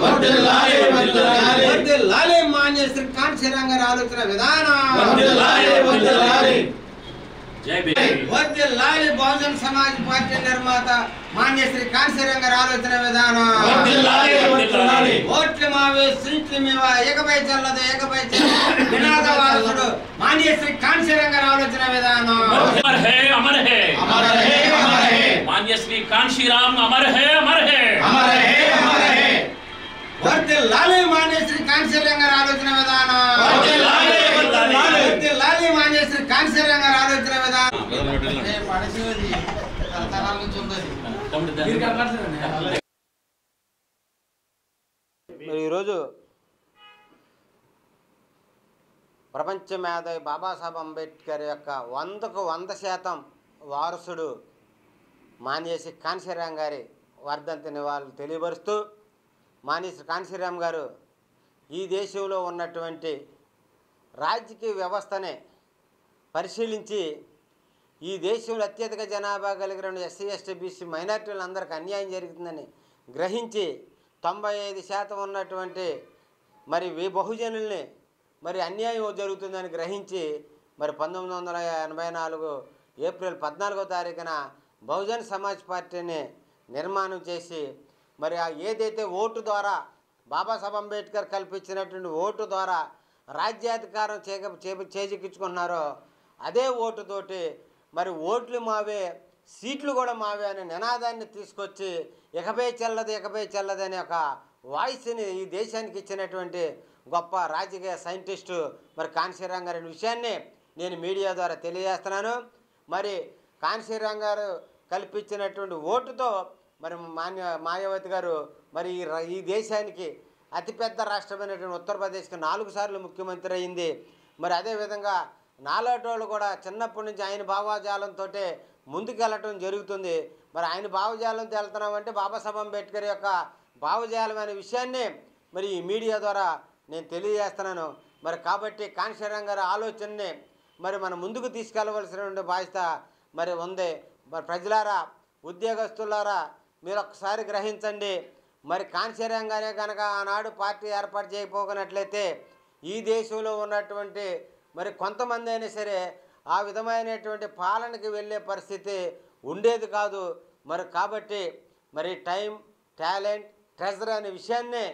వర్ధిల్లాలి మాన్యశ్రీ కాంశీరామ్ గారి ఆలోచన విధానం. వర్ధిల్లాలి బహుజన సమాజ్ పార్టీ నిర్మాత మాన్యశ్రీ కాంశీరామ్ గారి ఆలోచన విధానం. ఓట్లు మావే సీట్లు మీవా ఏకపై చల్లదు ఏకపై నినాద వారసుడు మాన్యశ్రీ కాంశీరామ్ గారి ఆలోచన విధానం. మాన్యశ్రీ కాంశీరామ్ అమర్ హే అమర్ హే. వర్ధిల్లాలి మాన్యశ్రీ కాంశీరామ్ గారి ఆలోచన విధానం. వర్ధిల్లాలి మాన్యశ్రీ కాంశీరామ్ గారి ఆలోచన విధానం. ఈరోజు ప్రపంచ మేధావి బాబాసాహెబ్ అంబేద్కర్ యొక్క 100కు 100% వారసుడు మాన్యశ్రీ కాంశీరామ్ గారి వర్ధంతి నివాళులు తెలియపరుస్తూ, మాన్యశ్రీ కాంశీరామ్ గారు ఈ దేశంలో ఉన్నటువంటి రాజకీయ వ్యవస్థనే పరిశీలించి ఈ దేశంలో అత్యధిక జనాభా కలిగిన ఎస్సీ ఎస్టీ బీసీ మైనార్టీలందరికీ అన్యాయం జరుగుతుందని గ్రహించి 95% ఉన్నటువంటి మరి బహుజనుల్ని మరి అన్యాయం జరుగుతుందని గ్రహించి మరి 1984 ఏప్రిల్ 14వ తారీఖున బహుజన్ సమాజ్ పార్టీని నిర్మాణం చేసి మరి ఏదైతే ఓటు ద్వారా బాబాసాహెబ్ అంబేద్కర్ కల్పించినటువంటి ఓటు ద్వారా రాజ్యాధికారం చేజిక్కించుకున్నారో అదే ఓటుతోటి మరి ఓట్లు మావే సీట్లు కూడా మావే అనే నినాదాన్ని తీసుకొచ్చి ఇకపై చెల్లదు అనే ఒక వాయిస్ని ఈ దేశానికి ఇచ్చినటువంటి గొప్ప రాజకీయ సైంటిస్టు మరి కాంశీరామ్ గారి విషయాన్ని నేను మీడియా ద్వారా తెలియజేస్తున్నాను. మరి కాంశీరామ్ గారు కల్పించినటువంటి ఓటుతో మరి మాయావతి గారు మరి ఈ దేశానికి అతిపెద్ద రాష్ట్రమైనటువంటి ఉత్తరప్రదేశ్కి 4 సార్లు ముఖ్యమంత్రి అయింది. మరి అదేవిధంగా నాలాటోళ్ళు కూడా చిన్నప్పటి నుంచి ఆయన భావజాలంతో ముందుకెళ్ళటం జరుగుతుంది. మరి ఆయన భావజాలంతో వెళ్తున్నామంటే బాబాసాహెబ్ అంబేద్కర్ యొక్క భావజాలం అనే విషయాన్ని మరి ఈ మీడియా ద్వారా నేను తెలియజేస్తున్నాను. మరి కాబట్టి కాంశీరామ్ గారి ఆలోచనని మరి మనం ముందుకు తీసుకెళ్ళవలసినటువంటి బాధ్యత మరి ఉంది. మరి ప్రజలారా, ఉద్యోగస్తులారా, మీరు ఒక్కసారి గ్రహించండి. మరి కాంశీరామ్ గారే కనుక ఆనాడు పార్టీ ఏర్పాటు చేయకపోయినట్లయితే ఈ దేశంలో ఉన్నటువంటి మరి కొంతమంది అయినా సరే ఆ విధమైనటువంటి పాలనకి వెళ్ళే పరిస్థితి ఉండేది కాదు. మరి కాబట్టి మరి టైం, టాలెంట్, ట్రెజర్ అనే విషయాన్నే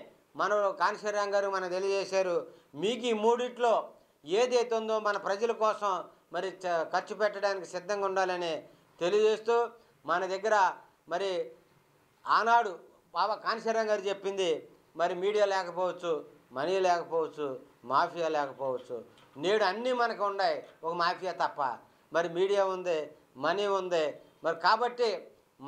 మనం కాంశీరామ్ గారు మనకు తెలియజేశారు. మీకు ఈ మూడిట్లో ఏదైతే ఉందో మన ప్రజల కోసం మరి ఖర్చు పెట్టడానికి సిద్ధంగా ఉండాలని తెలియజేస్తూ, మన దగ్గర మరి ఆనాడు బాబా కాంశీరామ్ గారు చెప్పింది మరి మీడియా లేకపోవచ్చు, మనీ లేకపోవచ్చు, మాఫియా లేకపోవచ్చు, నేడు అన్నీ మనకు ఉన్నాయి, ఒక మాఫియా తప్ప. మరి మీడియా ఉంది, మనీ ఉంది. మరి కాబట్టి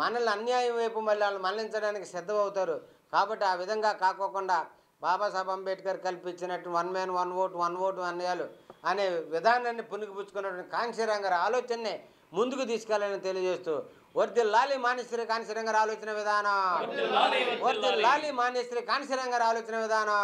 మనల్ని అన్యాయం వైపు మళ్ళీ వాళ్ళు మళ్లించడానికి సిద్ధమవుతారు. కాబట్టి ఆ విధంగా కాకోకుండా Babasaheb Ambedkar కల్పించినట్టు 1 man 1 vote 1 vote అన్యాయాలు అనే విధానాన్ని పుణికిపుచ్చుకున్నటువంటి కాంశీరామ్ గారి ఆలోచనని ముందుకు తీసుకెళ్లాలని తెలియజేస్తూ, వర్ధిల్లాలి మాన్యశ్రీ కాంశీరామ్ గారి ఆలోచన విధానం. వర్ధిల్లాలి మాన్యశ్రీ కాంశీరామ్ గారి ఆలోచన విధానం.